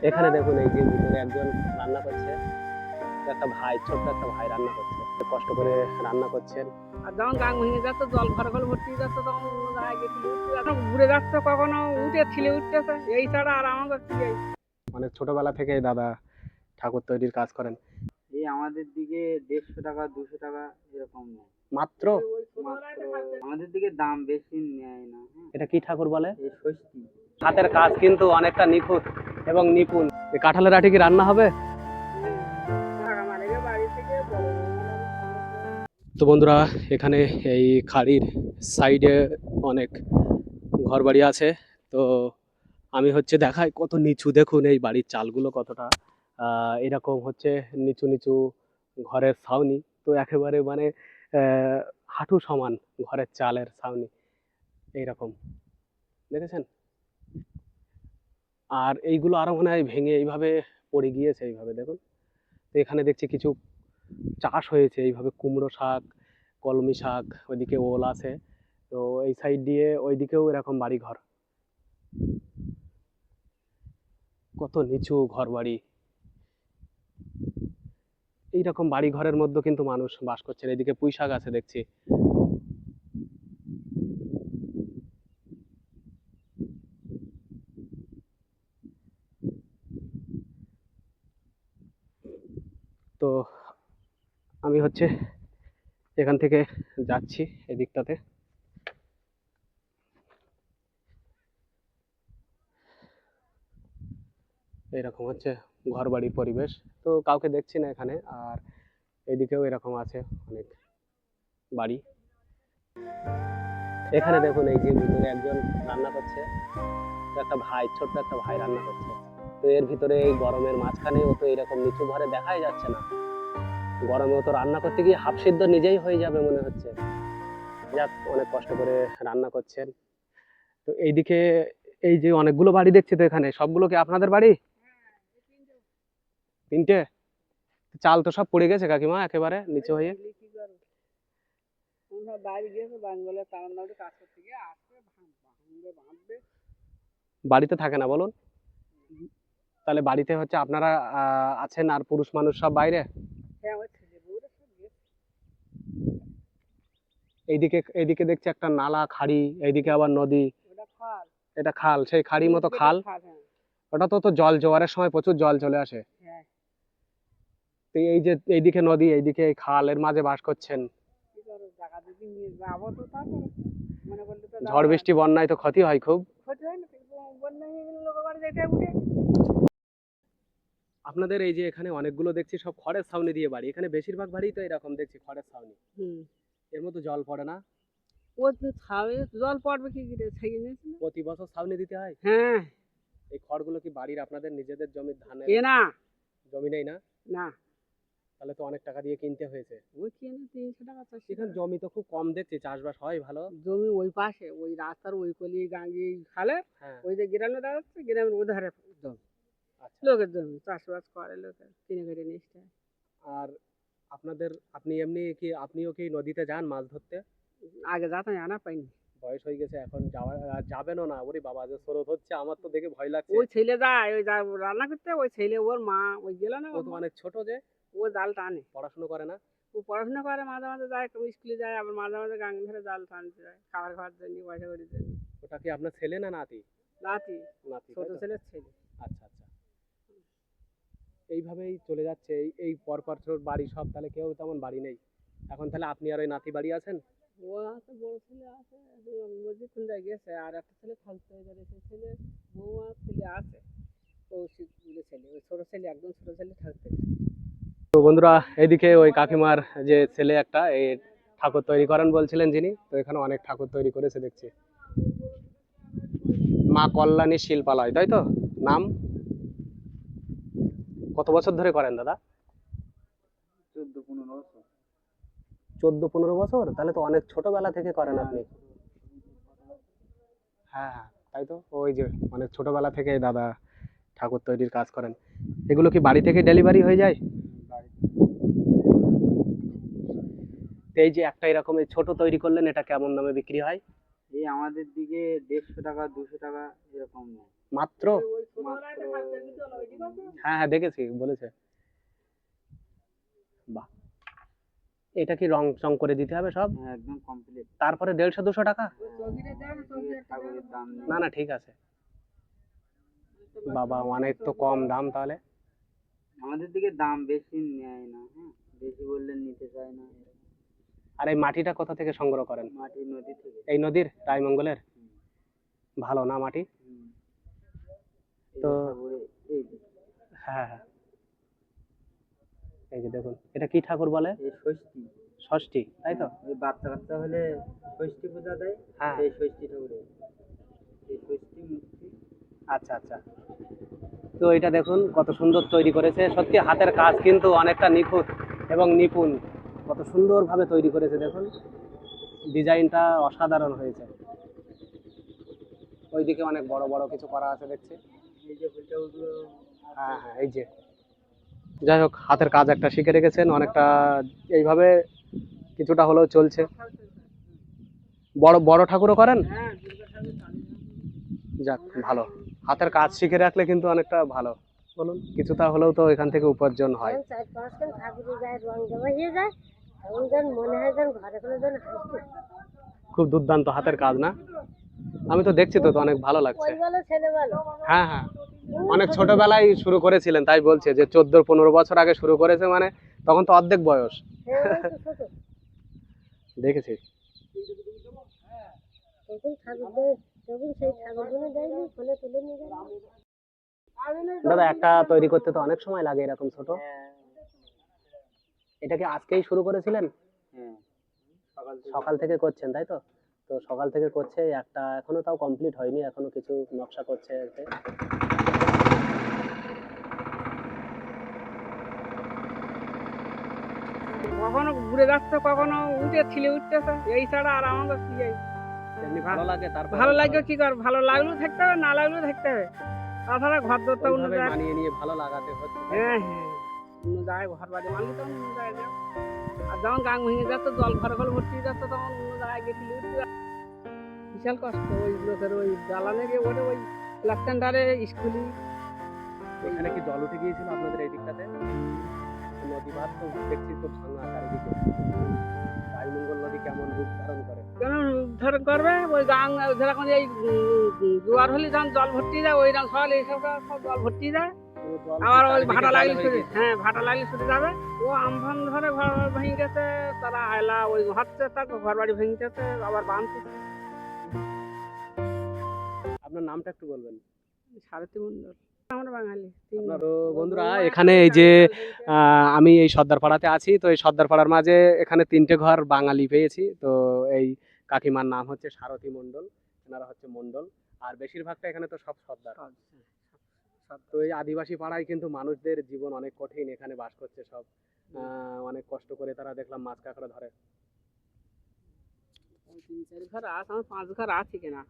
এখানে দেখুন এই যে ভিতরে একজন রান্না করছে, একটা ভাই, ছোট্ট একটা ভাই রান্না করছে, কষ্ট করে রান্না করছেন। আর যখন গাং ভেঙে যাচ্ছে, জল ঘরে ঘরে ভর্তি হয়ে যাচ্ছে, তখন অন্য জায়গায় গিয়ে ঠেলে উঠতে যাচ্ছে, ঘুরে যাচ্ছে, কখনো উঠে ঠেলে উঠতেছে, এই ছাড়া আর আমাদের কি এই। অনেক ছোটবেলা থেকে দাদা ঠাকুর তৈরির কাজ করেন। এই আমাদের দিকে 150 টাকা 200 টাকা এরকম নেয় মাত্র? আমাদের দিকে দাম বেশি নেয় না। এটা কি ঠাকুর বলে? এই ষষ্ঠী হাতের কাজ কিন্তু অনেকটা নিখুঁত এবং নিপুণ। এই কাঁঠালের আটি কি রান্না হবে? বাড়ি থেকে বড় তো বন্ধুরা, এখানে এই খাড়ির সাইডে অনেক ঘরবাড়ি আছে। তো আমি হচ্ছে দেখাই কত নিচু, দেখুন এই বাড়ির চালগুলো কতটা এরকম হচ্ছে নিচু নিচু ঘরের ছাউনি। তো একেবারে মানে হাঁটু সমান ঘরের চালের ছাউনি এইরকম, দেখেছেন? আর এইগুলো আরো মনে হয় ভেঙে এইভাবে পড়ে গিয়েছে, এইভাবে দেখুন। তো এখানে দেখছি কিছু চাষ হয়েছে এইভাবে, কুমড়ো শাক, কলমি শাক, ওইদিকে ওল আছে। তো এই সাইড দিয়ে ওইদিকেও এরকম বাড়ি ঘর, কত নিচু ঘর বাড়ি। এইরকম বাড়ি ঘরের মধ্যে কিন্তু মানুষ বাস করছেন। এদিকে পুঁই শাক আছে দেখছি। তো আমি হচ্ছে এখান থেকে যাচ্ছি এদিকটাতে। এরকম হচ্ছে ঘর বাড়ির পরিবেশ। তো কাউকে দেখছি না এখানে। আর এদিকেও এরকম আছে অনেক বাড়ি। এখানে দেখুন এই যে ভিতরে একজন রান্না করছে, একটা ভাই, ছোট্ট একটা ভাই রান্না করছে। তো এর ভিতরে এই গরমের মাঝখানে ও তো এরকম নিচু ঘরে দেখাই যাচ্ছে না। গরমে ও তো রান্না করতে গিয়ে হাফ সিদ্ধ নিজেই হয়ে যাবে মনে হচ্ছে। যাক, অনেক কষ্ট করে রান্না করছেন। তো এইদিকে এই যে অনেকগুলো বাড়ি দেখছি, তো এখানে সবগুলো কি আপনাদের বাড়ি? তিনটে? চাল তো সব পড়ে গেছে কাকিমা, একেবারে নিচে হয়ে। বাইরে গিয়েছে বাঙ্গলে তামিলনাড়ু কাজ করতে গিয়ে আসবে, বাঁধবে। বাড়িতে থাকে না বলুন? তাহলে বাড়িতে হচ্ছে আপনারা আছেন আর পুরুষ মানুষ সব বাইরে? হ্যাঁ, আমার ছেলে বউরা সব গেছে। এইদিকে এইদিকে দেখছি একটা নালা, খাড়ি, এইদিকে আবার নদী। ওটা খাল। এটা খাল, সেই খাড়ি মতো খাল। হ্যাঁ। ওটা তো জল, জোয়ারের সময় প্রচুর জল চলে আসে। হ্যাঁ, তো এই যে এইদিকে নদী, এইদিকে এই খাল, এর মাঝে বাস করছেন। কি করো, জায়গা যদি নিয়ে যাবো তো তারপরে মনে করলে তো ঝড় বৃষ্টি বন্যায় তো ক্ষতি হয় খুব। ক্ষতি হয় না, কিন্তু বন্যা হয়ে গেলে লোকের বাড়ি যেতে উঠে। আপনাদের এই যে এখানে অনেকগুলো দেখছি সব খড়ের ছাউনি দিয়ে বাড়ি, এখানে বেশিরভাগ বাড়ি তো এরকম দেখছি খড়ের ছাউনি। এর মধ্যে জল পড়ে না? ও তো ছাবে জল পড়বে কি করে, ছেড়ে নিয়েছিল। প্রতি বছর ছাউনি দিতে হয়? হ্যাঁ। এই খড়গুলো কি বাড়ির আপনাদের নিজেদের জমির ধানের এ না জমি নেই না? না, তাহলে তো অনেক টাকা দিয়ে কিনতে হয়েছে। ওই কিনে 300 টাকা 400 এখানে টাকা। জমি তো খুব কম দেখছি, চাষবাস হয় ভালো? জমি ওই পাশে, ওই রাস্তার ওই কলি গাঙ্গি খালে, হ্যাঁ। ওই যে গ্রামে দাঁড়াচ্ছে, গ্রামের ওধারে জমি, আচ্ছা। লোকের জমি, চাষবাস করে লোকের, কিনে কেটে নিচ্ছে। আর আপনাদের, আপনি এমনি কি, আপনিও কি নদীতে যান মাছ ধরতে? আগে যাতাম, আনা পাইনি। বয়স হয়ে গেছে এখন, যাওয়া যাবেনও না? ওরে বাবা, যে স্রোত হচ্ছে, আমার তো দেখে ভয় লাগছে। ওই ছেলে যায়, ওই যা রান্না করতে, ওই ছেলে ওর মা ওই গেল না, ও তো অনেক ছোট, যে ও জাল টানে। পড়াশোনা করে না? ও পড়াশোনা করে, মাঝে মাঝে যায়, স্কুলে যায়, আবার মাঝে মাঝে গাঙ্গি ধরে জাল টানতে যায়, খাবার খাওয়ার জন্য, পয়সা করির জন্য। ওটা কি আপনার ছেলে না নাতি? নাতি, নাতি, ছোট তাই তো? ছেলের ছেলে। আচ্ছা আচ্ছা। এইভাবেই চলে যাচ্ছে এই এই পরপর বাড়ি সব, তাহলে কেউ তেমন বাড়ি নেই এখন। তাহলে আপনি আর ওই নাতি বাড়ি আছেন? ও আছে, বড় ছেলে আছে, মসজিদ কোন জায়গায় গেছে, আর একটা ছেলে থাকতে পারে, সেই ছেলে বউ আর ছেলে আছে, কৌশিক বলে ছেলে, ওই ছোট ছেলে, একদম ছোট ছেলে থাকতে। তো বন্ধুরা, এদিকে ওই কাকিমার যে ছেলে একটা, এই ঠাকুর তৈরি করেন বলছিলেন যিনি, তো এখানে অনেক ঠাকুর তৈরি করেছে দেখছি। মা কল্যাণী শিল্পালয়, তাই তো নাম? কত বছর ধরে করেন দাদা? 14-15 বছর। 14-15 বছর? তাহলে তো অনেক ছোটবেলা থেকে করেন আপনি। হ্যাঁ হ্যাঁ, তাই তো। ওই যে অনেক ছোটবেলা থেকে দাদা ঠাকুর তৈরির কাজ করেন। এগুলো কি বাড়ি থেকে ডেলিভারি হয়ে যায়? তো এই যে একটা এরকম এই ছোট তৈরি করলেন, এটা কেমন দামে বিক্রি হয়? এই আমাদের দিকে 150 টাকা 200 টাকা এরকম নেয়। মাত্র? ওই ছোটবেলায় একটা খাল তৈরি হতো না, ওইদিকে আছে? হ্যাঁ হ্যাঁ দেখেছি, বলেছে। বাহ, এটা কি রং চং করে দিতে হবে সব? হ্যাঁ, একদম কমপ্লিট। তারপরে 150-200 টাকা? ওই চৌকিটা দেন, চৌকি একটা দেন। ঠাকুরের দাম নেই। না না ঠিক আছে বাবা, অনেক তো কম দাম তাহলে। আমাদের দিকে দাম বেশি নেয় না, হ্যাঁ, বেশি বললে নিতে চায় না। আর এই মাটিটা কোথা থেকে সংগ্রহ করেন? মাটি নদী থেকে। এই নদীর রায়মঙ্গলের? হুম। ভালো না মাটি? হুম। তো এই ঠাকুরে এই যে, হ্যাঁ হ্যাঁ, এই যে দেখুন, এটা কি ঠাকুর বলে? এই ষষ্ঠী। ষষ্ঠী, তাই তো? ওই বাচ্চা কাচ্চা হলে ষষ্ঠী পূজা দেয়, হ্যাঁ। এই ষষ্ঠী ঠাকুরে, এই ষষ্ঠী মূর্তি। আচ্ছা আচ্ছা। তো এটা দেখুন কত সুন্দর তৈরি করেছে, সত্যি হাতের কাজ কিন্তু অনেকটা নিখুঁত এবং নিপুণ। কত সুন্দরভাবে তৈরি করেছে দেখুন, ডিজাইনটা অসাধারণ হয়েছে। ওইদিকে অনেক বড় বড় কিছু করা আছে দেখছি। এই যে ফুল ঠাকুরগুলো, হ্যাঁ হ্যাঁ, এই যে, যাই হোক হাতের কাজ একটা শিখে রেখেছেন অনেকটা, এইভাবে কিছুটা হলেও চলছে। বড় বড় ঠাকুরও করেন? হ্যাঁ, দুর্গা ঠাকুর, কালী ঠাকুর। যাক ভালো, হাতের কাজ শিখে রাখলে কিন্তু অনেকটা ভালো। বলুন, কিছুটা হলেও তো এখান থেকে উপার্জন হয়। যখন 4-5 খান ঠাকুরের গায়ে রং দেওয়া হয়ে যায় তখন যেন মনে হয় যেন ঘরে কোনো যেন হাসছে। খুব দুর্দান্ত হাতের কাজ না? আমি তো দেখছি তো, তো অনেক ভালো লাগছে। ওই বলো ছেলে বলো, হ্যাঁ হ্যাঁ, অনেক ছোটবেলায় শুরু করেছিলেন তাই বলছে, যে 14-15 বছর আগে শুরু করেছে, মানে তখন তো অর্ধেক বয়স। হ্যাঁ ওই তো ছোট। দেখেছি। তখন ঠাকুর দেয়, তখন সেই ঠাকুরগুলো দেয়নি, ফলে তুলে নিয়ে গেল। দাদা, একটা তৈরি করতে তো অনেক সময় লাগে এরকম ছোট। হ্যাঁ, এটা কি আজকেই শুরু করেছিলেন? হ্যাঁ, সকাল থেকে করছেন তাই তো? তো সকাল থেকে করছে, একটা এখনো তাও কমপ্লিট হয়নি, এখনো কিছু নকশা করছে এতে। কখনো ঘুরে যাচ্ছে, কখনো উঠে ছিলে উঠতেছে, এই ছাড়া আর আমাদের কি এই? এমনি ভালো লাগে, তারপর ভালো লাগবে কি কর, ভালো লাগলেও থাকতে হবে, না লাগলেও থাকতে হবে, তাছাড়া ঘর দরটা অন্য ওইভাবে জায়গায়। মানিয়ে নিয়ে ভালো লাগাতে হচ্ছে। হ্যাঁ হ্যাঁ, অন্য জায়গায় ঘর বাড়ি মানলে তখন অন্য জায়গায় যাও। আর যখন গাং ভেঙে যাচ্ছে, জল ঘরে ঘরে ভর্তি হয়ে যাচ্ছে, তখন অন্য জায়গায় গেছিল বিশাল কষ্ট। ওই লোকের ওই জ্বালানে গিয়ে ওঠে ওই ক্লাস সেন্টারে স্কুলি। এখানে কি জল উঠে গিয়েছিল আপনাদের এই দিকটাতে? নদী বাঁধ তো দেখছি তো ভাঙা চারিদিকে। রায়মঙ্গল নদী কেমন রূপ ধারণ করে? কেন উদ্ধার করবে ওই গাং, যেরকম এই জোয়ার হলে যখন জল ভর্তি যায়, ওই রকম সব এইসব সব জল ভর্তি যায়। পুরো জল আবার ওই চারিদিকে ভাটা জলে লাগলে হয়ে ছুটে, গিয়েছে। হ্যাঁ ভাটা লাগলে ছুটে যাবে। ও আমফান ধরে ঘর ভেঙে গেছে, তারা আয়লা ওই হচ্ছে, তার ঘর বাড়ি ভেঙে গেছে, আবার বাঁধছে। আপনার নামটা একটু বলবেন? সারথী মন্ডল, আমরা বাঙালি। আপনার তো বন্ধুরা, এখানে এই যে আমি এই সর্দারপাড়াতে আছি, তো এই সর্দারপাড়ার মাঝে এখানে 3টে ঘর বাঙালি পেয়েছি। তো এই কাকিমার নাম হচ্ছে সারথী মণ্ডল, এনারা হচ্ছে মণ্ডল, আর বেশিরভাগটা এখানে তো সব সর্দার। তো এই আদিবাসী পাড়ায় কিন্তু মানুষদের জীবন অনেক কঠিন, এখানে বাস করছে সব। অনেক কষ্ট করে তারা দেখলাম মাছ কাঁকড়া ধরে। 3-4 ঘর আছে, আমার 5 ঘর আছে কিনা।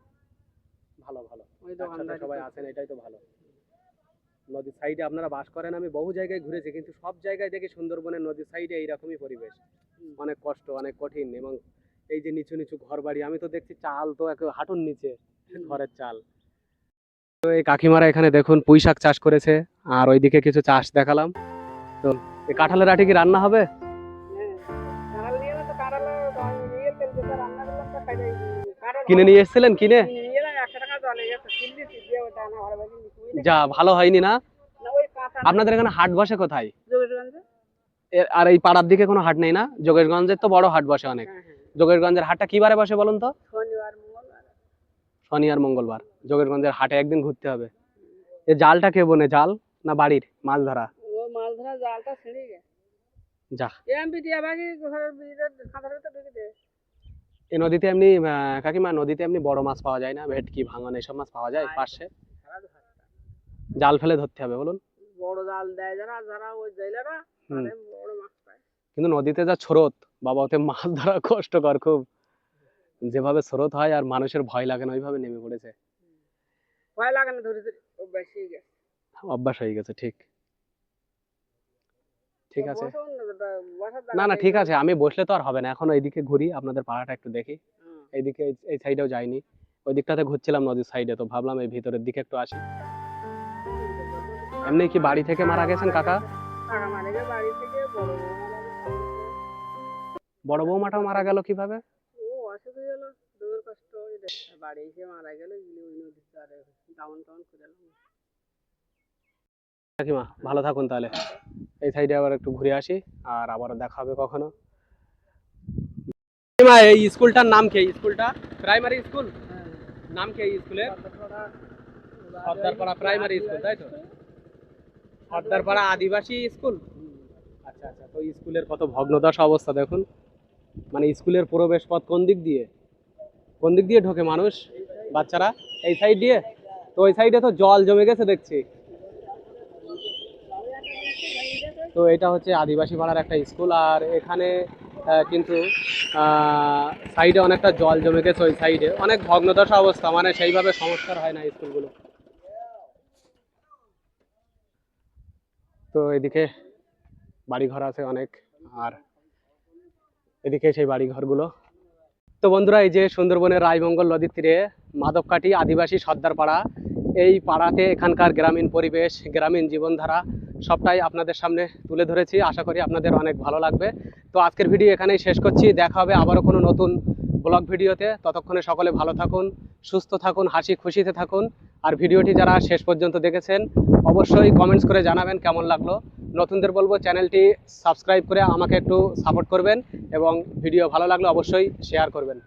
ভালো ভালো, ওই একসাথে দোকানদারি সবাই করছে। আছেন, এটাই তো ভালো। নদীর সাইডে আপনারা বাস করেন, আমি বহু জায়গায় ঘুরেছি, কিন্তু সব জায়গায় দেখি সুন্দরবনের নদীর সাইডে এইরকমই পরিবেশ। অনেক কষ্ট, অনেক কঠিন, এবং এই যে নিচু নিচু ঘর বাড়ি, আমি তো দেখছি চাল তো একেবারে হাঁটুর নিচে ঘরের চাল। তো এই কাকিমারা এখানে দেখুন পুঁই শাক চাষ করেছে, আর ওইদিকে কিছু চাষ দেখালাম। তো এই কাঁঠালের আটি কি রান্না হবে? হ্যাঁ, কাঁঠাল নিয়ে এলে তো কাঁঠাল নিয়ে তেল দিয়ে রান্না করলাম, তো খাই যাই। কাঁঠাল কিনে নিয়ে এসেছিলেন? কিনে? নিয়ে এলাম, 100 টাকা জলে গেছে, কিনলি দিয়ে ওটা আনা ঘরে বাড়ি নিয়ে যা ভালো হয়নি না? ওই কাঁঠাল আপনাদের এখানে হাট বসে কোথায়? যোগেশগঞ্জে। আর এই পাড়ার দিকে কোনো হাট নেই না? যোগেশগঞ্জের তো বড় হাট বসে অনেক। হ্যাঁ হ্যাঁ, যোগেশগঞ্জের হাটটা কি বারে বসে বলুন তো? শনিবার মঙ্গলবার। শনি আর মঙ্গলবার। যোগেশগঞ্জের হাটে একদিন ঘুরতে হবে। এ জালটা কে বোনে, জাল না বাড়ির মাছ ধরা? ও মাছ ধরা জালটা ছিঁড়ে গেছে। যা, এমপি টিয়া বাকি ঘরের ভিতরে খাতার ভিতরে ঢুকে দেয়। এই নদীতে এমনি কাকিমা, নদীতে এমনি বড় মাছ পাওয়া যায় না? ভেটকি, ভাঙন এসব মাছ পাওয়া যায় পাশে? সারা ধরতে। জাল ফেলে ধরতে হবে বলুন। বড় জাল দেয় যারা, যারা ওই জেলেরা, তাহলে বড় মাছ পায়। কিন্তু নদীতে যা স্রোত বাবা, ওতে মাছ ধরা কষ্টকর খুব। যেভাবে স্রোত হয় আর মানুষের ভয় লাগে না, ওইভাবে নেমে পড়েছে। ভয় লাগে না, ধরে ধরে অভ্যাস হয়ে গেছে। অভ্যাস হয়ে গেছে, ঠিক ঠিক আছে। বসো অন্য জায়গায়, বসার না জায়গা না নেই। ঠিক আছে, আমি বসলে তো আর হবে না, এখন এইদিকে ঘুরি, আপনাদের পাড়াটা একটু দেখি। হুম। এইদিকে এই সাইডেও যাইনি, ওই দিকটাতে ঘুরছিলাম নদীর সাইডে, তো ভাবলাম এই ভিতরের দিকে একটু আসি। এমনি কি বাড়ি থেকে মারা গেছেন কাকা? টাকা মারা গেছে বাড়ি থেকে, বড় বৌমাটাও মারা গেল কিভাবে? ও অসুখ হয়ে গেলো, দুধের কষ্ট, বাড়ি এসে মারা গেল, ওই নদীর ধারে দামন টামন করে এলাম। কাকিমা ভালো থাকুন তাহলে, এই সাইডে আবার একটু ঘুরে আসি, আর আবারও দেখা হবে কখনো। কাকিমা এই স্কুলটার নাম কি? এই স্কুলটা প্রাইমারি স্কুল? নাম কি এই স্কুলের? সর্দারপাড়া প্রাইমারি স্কুল, তাই তো? সর্দারপাড়া আদিবাসী স্কুল। আচ্ছা আচ্ছা, তো স্কুলের কত ভগ্নদশা অবস্থা দেখুন। মানে স্কুলের প্রবেশ পথ কোন দিক দিয়ে, কোন দিক দিয়ে ঢোকে মানুষ, বাচ্চারা? এই সাইড দিয়ে। তো ওই সাইডে তো জল জমে গেছে দেখছি। তো এটা হচ্ছে আদিবাসী পাড়ার একটা স্কুল, আর এখানে কিন্তু সাইডে অনেকটা জল জমে গেছে, ওই সাইডে অনেক ভগ্নদশা অবস্থা, মানে সেইভাবে সংস্কার হয় না স্কুলগুলো। তো এদিকে বাড়িঘর আছে অনেক, আর এদিকে সেই বাড়িঘরগুলো। তো বন্ধুরা, এই যে সুন্দরবনের রায়মঙ্গল নদীর তীরে মাধবকাঠি আদিবাসী সর্দারপাড়া, এই পাড়াতে এখানকার গ্রামীণ পরিবেশ, গ্রামীণ জীবনধারা সবটাই আপনাদের সামনে তুলে ধরেছি। আশা করি আপনাদের অনেক ভালো লাগবে। তো আজকের ভিডিও এখানেই শেষ করছি, দেখা হবে আবারও কোনো নতুন ব্লগ ভিডিওতে। ততক্ষণে সকলে ভালো থাকুন, সুস্থ থাকুন, হাসি খুশিতে থাকুন। আর ভিডিওটি যারা শেষ পর্যন্ত দেখেছেন অবশ্যই কমেন্টস করে জানাবেন কেমন লাগলো। নতুনদের বলবো চ্যানেলটি সাবস্ক্রাইব করে আমাকে একটু সাপোর্ট করবেন, এবং ভিডিও ভালো লাগলে অবশ্যই শেয়ার করবেন।